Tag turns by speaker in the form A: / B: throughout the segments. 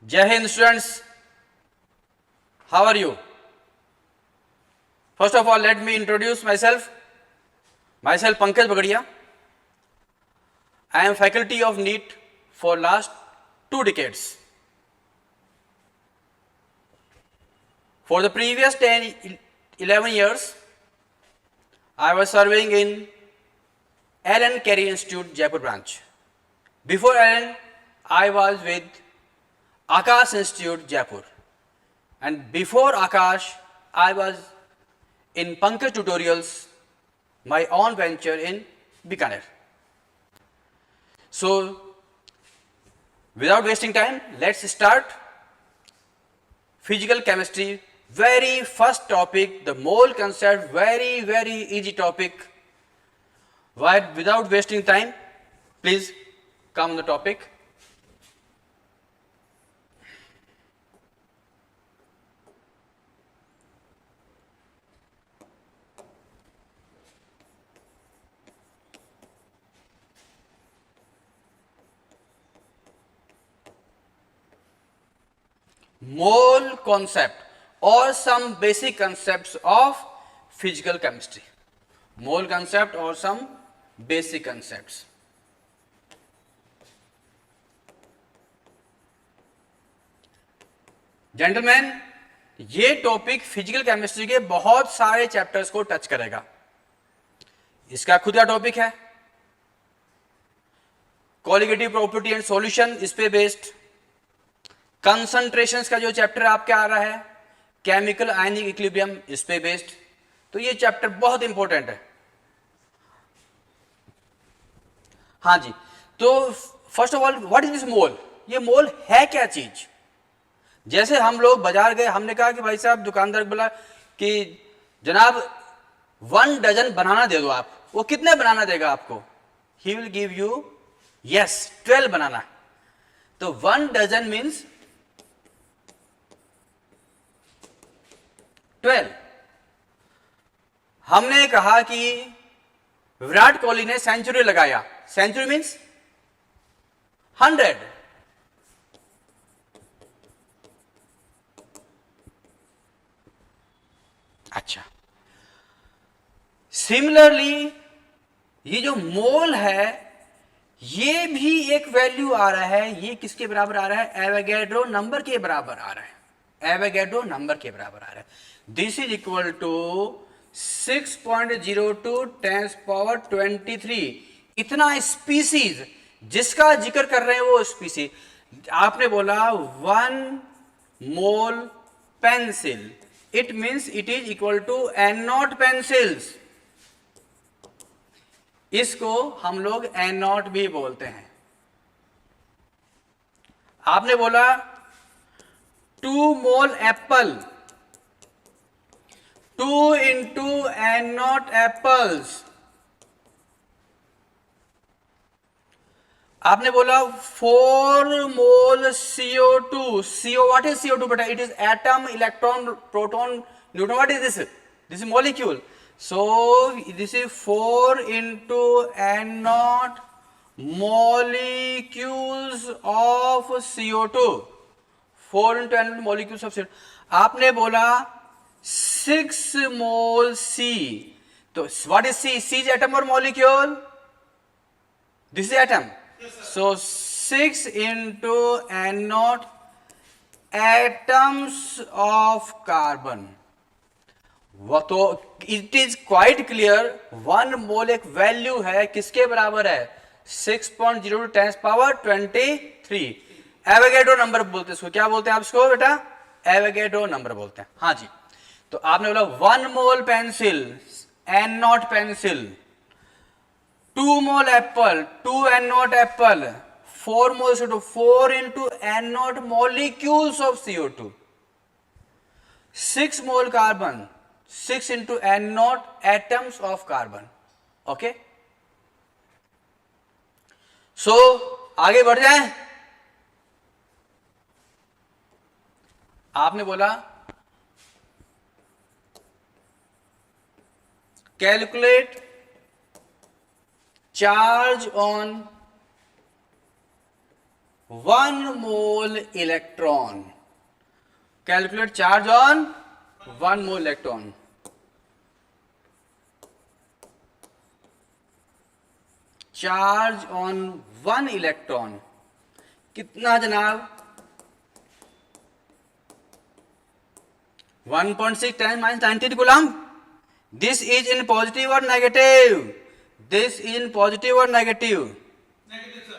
A: Jai Hind students, how are you? First of all, let me introduce myself. Myself Pankaj Bagadia. I am faculty of NEET for last 2 decades. For the previous 11 years, I was serving in Allen Carey Institute, Jaipur branch. Before Allen, I was with Akash Institute, Jaipur. And before Akash, I was in Pankaj Tutorials, my own venture in Bikaner. So, without wasting time, let's start physical chemistry. Very first topic, the mole concept, very easy topic. Without wasting time, please come on the topic. Mole concept or some basic concepts of physical chemistry. Mole concept or some basic concepts. Gentleman, ये topic physical chemistry के बहुत सारे chapters को touch करेगा. इसका खुद का topic है कोलिगेटिव प्रॉपर्टी एंड सॉल्यूशन, इस पे बेस्ड. कंसंट्रेशंस का जो चैप्टर आपके आ रहा है, केमिकल आयनिक इक्विलिब्रियम, इस पे बेस्ड. तो ये चैप्टर बहुत इंपॉर्टेंट है. हाँ जी, तो first of all what is this mole? ये मोल है क्या चीज? जैसे हम लोग बाजार गए, हमने कहा कि भाई साहब, दुकानदार बोला कि जनाब 1 डजन बनाना दे दो आप. वो कितने बनाना देगा आपको? He will give you yes 12 बनाना. तो 1 डजन मीन्स 12. हमने कहा कि विराट कोहली ने सेंचुरी लगाया. Century means 100. अच्छा, सिमिलरली ये जो मोल है, ये भी एक वैल्यू आ रहा है. ये किसके बराबर आ रहा है? एवोगैड्रो नंबर के बराबर आ रहा है. एवोगैड्रो नंबर के बराबर आ रहा है. This is equal to 6.02 10 power 23. इतना स्पीसीज जिसका जिक्र कर रहे हैं वो स्पीसीज. आपने बोला 1 mole pencil, it means it is equal to N0 pencils. इसको हम लोग N0 भी बोलते हैं. आपने बोला 2 mole apple, 2 into N0 apples. आपने बोला 4 mole CO2. CO, what is CO2 बेटा? It is atom, electron, proton, neutron. What is this? This is molecule. So this is 4 into N0 molecules of CO2. 4 into N0 molecules of CO2. आपने बोला 6 मोल C. तो what is C? C is atom or molecule? This is atom. So 6 into N0 atoms of carbon. तो it is quite clear 1 मोल एक value है, किसके बराबर है? 6.02 10 power 23. Avogadro number बोलते हैं इसको. क्या बोलते हैं आप इसको बेटा? एवोगैड्रो नंबर बोलते हैं. हाँ जी, तो आपने बोला 1 mole pencil, N0 pencil, 2 mole apple, 2 N0 apple, 4 mole CO2, 4 into N0 molecules of CO2, 6 mole carbon, 6 into N0 atoms of carbon. Okay? So आगे बढ़ जाए. आपने बोला calculate charge on 1 mole electron, calculate charge on 1 mole electron. Charge on 1 electron कितना जनाब? 1.6 10 minus 19 coulomb. This is in positive और negative? This is in positive और negative?
B: Negative sir.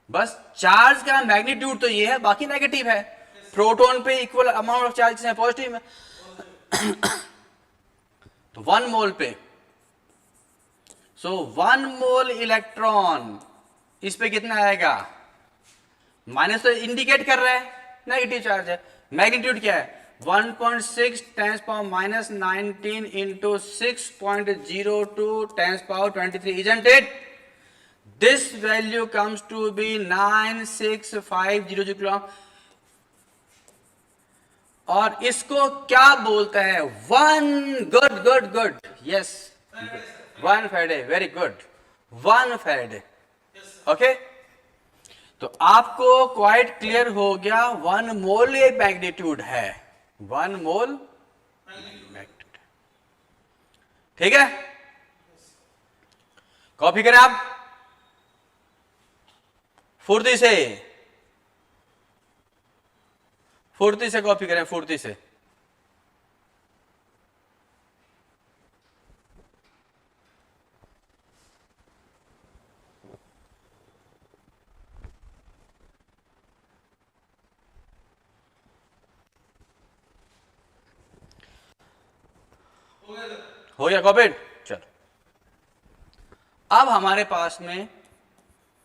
A: बस चार्ज का मैग्नीट्यूड तो ये है, बाकी नेगेटिव है। प्रोटॉन पे इक्वल अमाउंट ऑफ चार्ज है, पॉजिटिव में। तो 1 मोल पे, सो 1 मोल इलेक्ट्रॉन, इस पे कितना आएगा? माइनस तो इंडिकेट कर रहा है नेगेटिव चार्ज है। मैग्नीट्यूड क्या है? 1.6 10 power minus 19 into 6.02 10 power 23, isn't it? This value comes to be 96500 coulomb. और इसको क्या बोलता है? 1 good good good, yes, 1 Faraday, very good, 1 Faraday. Okay, तो आपको क्वाइट क्लियर हो गया 1 मोल ये मैग्नीट्यूड है, 1 मोल मैग्नीट्यूड। ठीक है, कॉपी करें आप फुर्ती से, फुर्ती से कॉपी करें, फुर्ती से। हो गया कॉपीड? चलो, अब हमारे पास में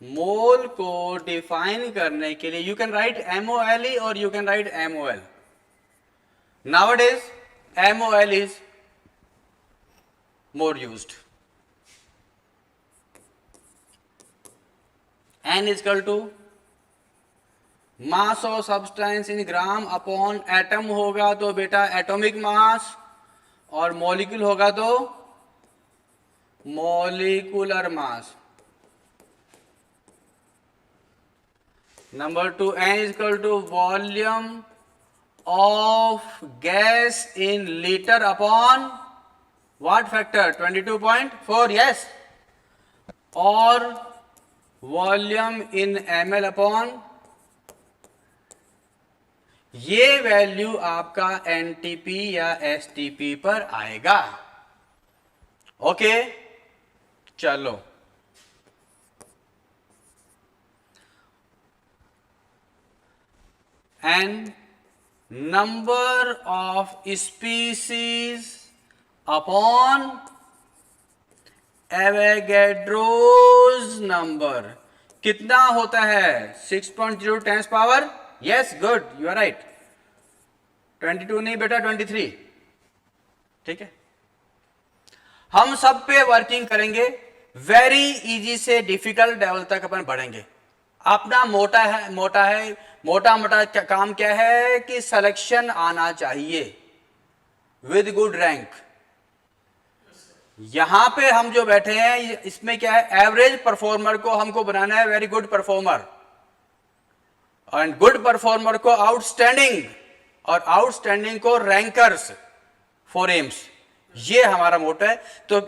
A: मोल को डिफाइन करने के लिए यू कैन राइट MOLE और you can write MOL। Nowadays MOL is more used. N is equal to mass of substance in gram upon atom होगा तो बेटा एटॉमिक मास, और मॉलिक्यूल होगा तो molecular mass. Number 2, N is equal to volume of gas in litre upon what factor? 22.4, yes, और volume इन ml upon, ये value आपका NTP या एसटीपी पर आएगा। ओके, चलो, and number of species upon Avogadro's number कितना होता है? 6.0 10 power, yes, good, you are right. 22 नहीं बेटा, 23। ठीक है, हम सब पे वर्किंग करेंगे, वेरी इजी से डिफिकल्ट लेवल तक अपन बढ़ेंगे। अपना मोटा है, मोटा मोटा काम क्या है कि सिलेक्शन आना चाहिए विद गुड रैंक। यहां पे हम जो बैठे हैं इसमें क्या है? एवरेज परफॉर्मर को हमको बनाना है very good performer, and good performer को आउटस्टैंडिंग, और आउटस्टैंडिंग को रैंकर्स फॉर एम्स। ये हमारा मोटो है। तो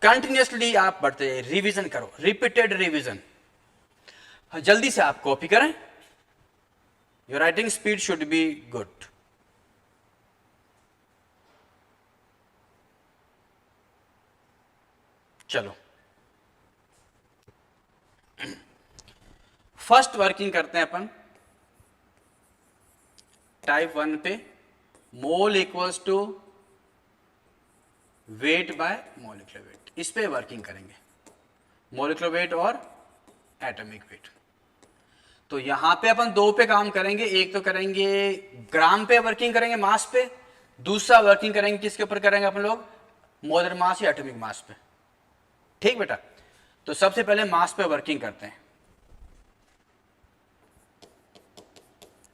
A: कंटिन्यूसली आप बढ़ते रिवीजन करो, रिपीटेड रिवीजन। जल्दी से आप कॉपी करें, your writing speed should be good. चलो, फर्स्ट वर्किंग करते हैं अपन टाइप 1 पे, mole equals to weight by molecular weight. इस पे वर्किंग करेंगे, मॉलिक्यूलर वेट और एटॉमिक वेट। तो यहां पे अपन 2 पे काम करेंगे। एक तो करेंगे ग्राम पे वर्किंग करेंगे, मास पे। दूसरा वर्किंग करेंगे किसके ऊपर करेंगे अपन लोग? मोलर मास या एटॉमिक मास पे। ठीक बेटा, तो सबसे पहले मास पे वर्किंग करते हैं।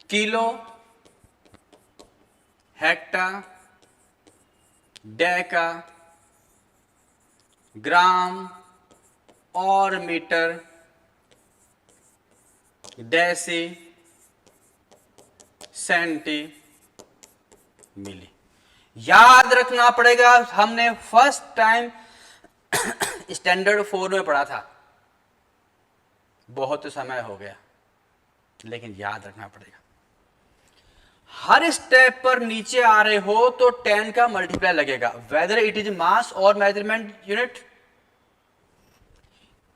A: किलो, हेक्टा, डेका, ग्राम और मीटर डेसी सेंटी मिली। याद रखना पड़ेगा, हमने फर्स्ट टाइम स्टैंडर्ड 4 में पढ़ा था, बहुत समय हो गया, लेकिन याद रखना पड़ेगा। हर स्टेप पर नीचे आ रहे हो तो 10 का मल्टीप्लाई लगेगा, वेदर इट इज मास और measurement unit.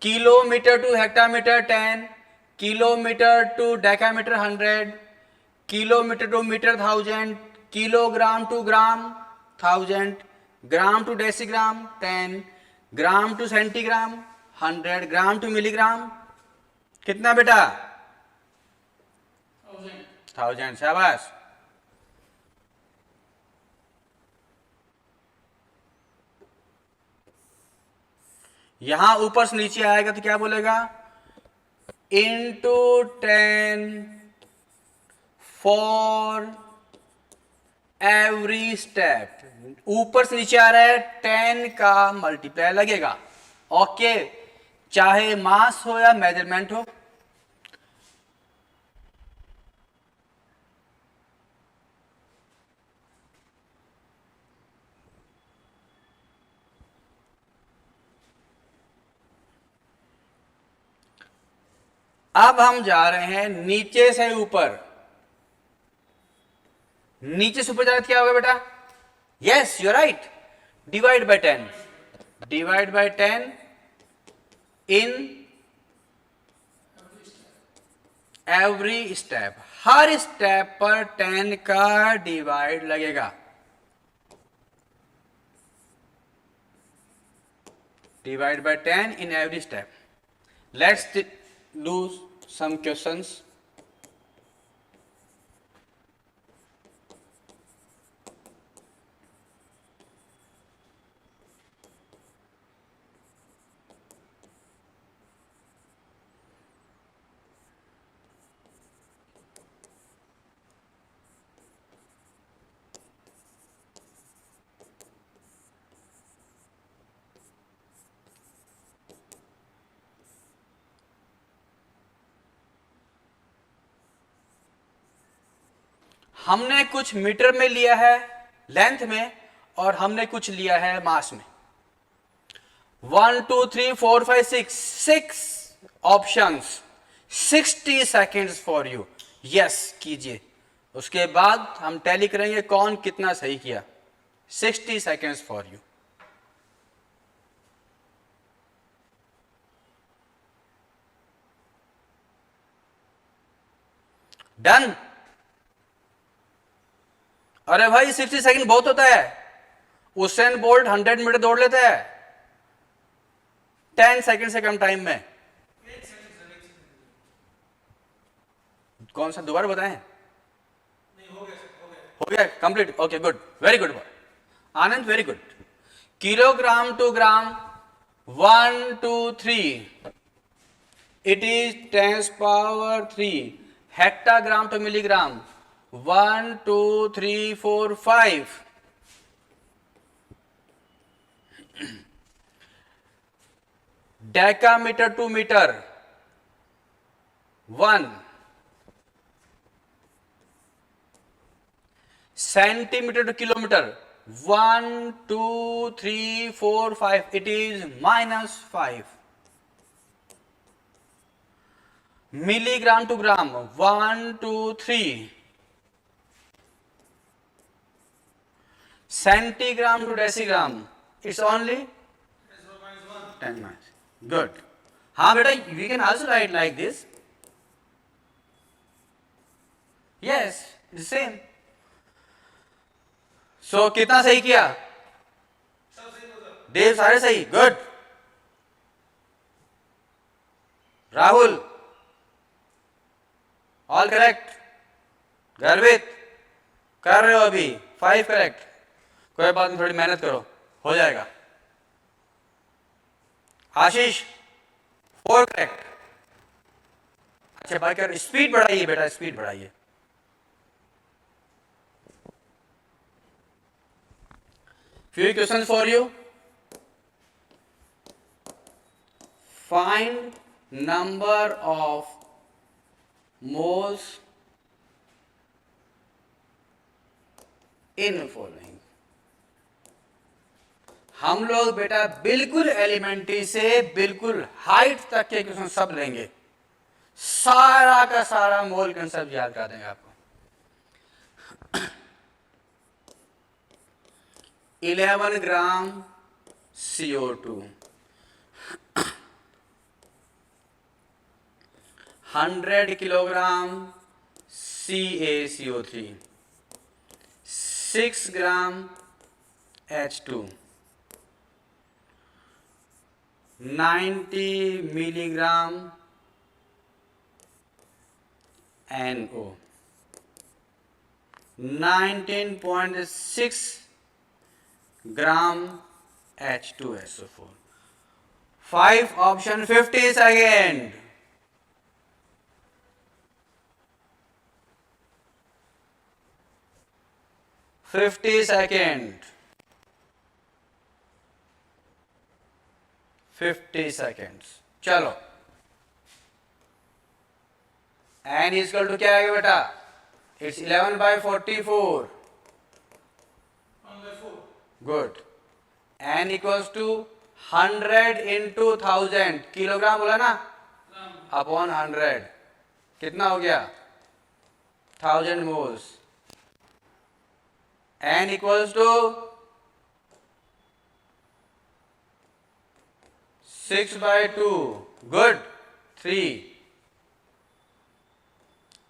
A: Kilometre to hectometre 10, kilometre to decametre 100, kilometre to metre 1000, kilogram to gram 1000, gram to decigram 10, gram to centigram 100, gram to milligram कितना बेटा? 1000। शाबाश। यहां ऊपर से नीचे आएगा तो क्या बोलेगा? Into 10 for every step. ऊपर से नीचे आ रहा है, 10 का मल्टीप्लाई लगेगा। ओके, चाहे मास हो या मेजरमेंट हो। अब हम जा रहे हैं नीचे से ऊपर। नीचे से ऊपर जा रहे क्या होगा बेटा? Yes, you right. Divide by 10, divide by 10 in every step. Her step पर 10 का डिवाइड लगेगा। Divide by 10 in every step. Let's do some questions. हमने कुछ मीटर में लिया है लेंथ में, और हमने कुछ लिया है मास में। 1 2 3 4 5 6 6 options, 60 seconds for you. Yes कीजिए, उसके बाद हम टैली करेंगे कौन कितना सही किया। 60 सेकेंड्स फॉर यू। डन। अरे भाई 60 सेकंड बहुत होता है। उसेन बोल्ट 100 मीटर दौड़ लेता है 10 सेकंड से कम टाइम में। कौन सा दोबारा बताएं? हो गया complete. Okay good, very good Anand, very good. Kilogram to gram 1 2 3 it is 10 power 3। Hectogram to milligram 1 2 3 4 5। Decametre to metre 1। Centimetre to kilometre 1 2 3 4 5 it is -5। Milligram to gram 1 2 3। Centigram to decigram it's only 10 minus. Good. हाँ बेटा, we can also write like this. Yes same. सो कितना सही किया? देव सारे सही, good. Rahul all correct. गर्वित कर रहे हो अभी 5 करेक्ट। कोई बात नहीं, थोड़ी मेहनत करो, हो जाएगा। आशीष 4 करेक्ट। अच्छा बाकी स्पीड बढ़ाइए बेटा, स्पीड बढ़ाइए। Few questions for you. Find number of moles in following. हम लोग बेटा बिल्कुल एलिमेंट्री से बिल्कुल हाइट तक के क्वेश्चन सब लेंगे, सारा का सारा मोल कंसेप्ट याद कर देंगे आपको। 11 gram CO2, 100 kilogram CaCO3, 6 gram H2, 90 milligram NO, 19.6 gram H2SO4। 5 option 50 second. Fifty seconds. चलो n इक्वल टू क्या आएगा बेटा? It's 11/44। Good. n equals to 100 into 1000, kilogram बोला ना, अपॉन 100 कितना हो गया? 1000 moles. n equals to 6/2। Good. 3।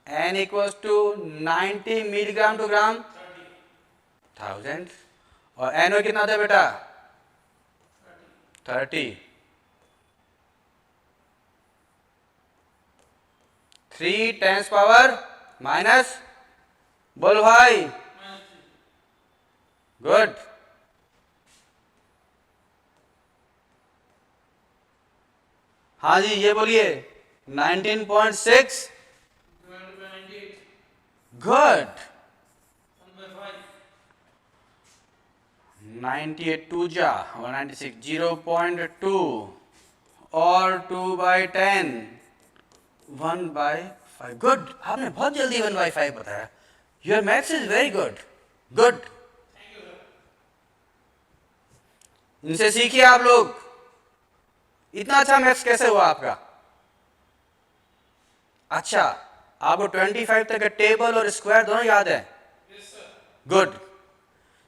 A: n equals to 90 milligram to gram 1000। और NO कितना था बेटा? 30। 3 10 पावर माइनस, बोल भाई। गुड। हाँ जी ये बोलिए। 19.6। गुड। 98 2 जा 196, 0.2 और 2/10 1/5। गुड, आपने बहुत जल्दी 1/5 बताया। Your maths is very good. Good. इनसे सीखिए आप लोग। इतना अच्छा मैथ्स कैसे हुआ आपका? अच्छा, आपको 25 तक का टेबल और स्क्वायर दोनों याद है? गुड।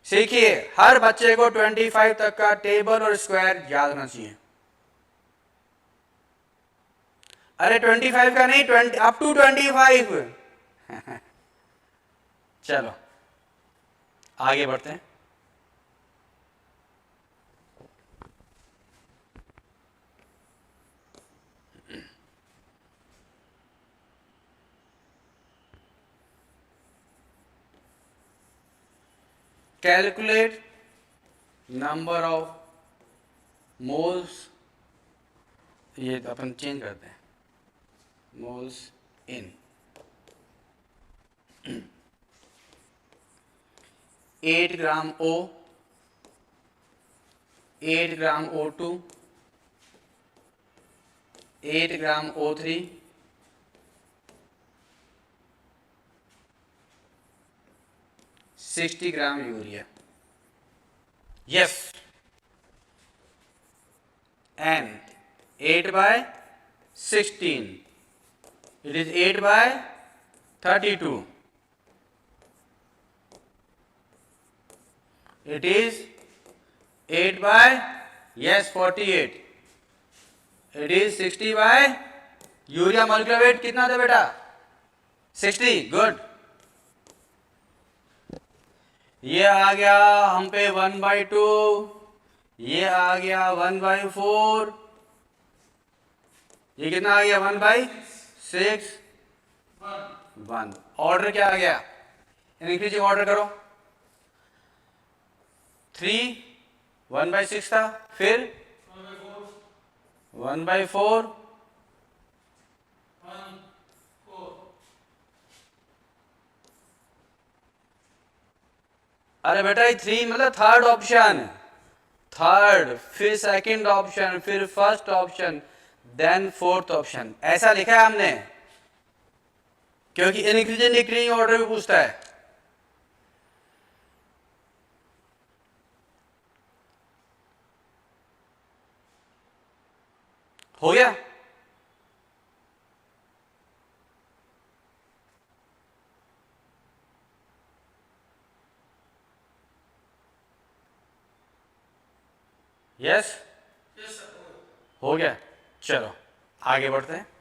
A: सीखिए, हर बच्चे को 25 तक का टेबल और स्क्वायर याद होना चाहिए। अरे 25 का नहीं, 20 अप टू 25। चलो आगे बढ़ते हैं। कैलकुलेट नंबर ऑफ मोल्स, ये अपन चेंज करते हैं, moles in 8 gram O, 8 gram O2, 8 gram O3, 60 gram urea. Yes. N 8/16, it is 8/32, it is 8/48, it is 60 by urea molecular weight कितना था बेटा? 60। गुड। ये आ गया हम पे 1/2, ये आ गया 1/4, ये कितना आ गया? 1/6 1। ऑर्डर क्या आ गया? इंक्रीजिंग ऑर्डर करो। 3 1/6 था, फिर 1/4 अरे बेटा ये 3 मतलब थर्ड ऑप्शन, थर्ड, फिर सेकंड ऑप्शन, फिर first option, then fourth option, ऐसा लिखा है हमने। क्योंकि इंक्रीजिंग डिक्रीजिंग ऑर्डर भी पूछता है। हो गया? यस, हो गया। चलो आगे बढ़ते हैं।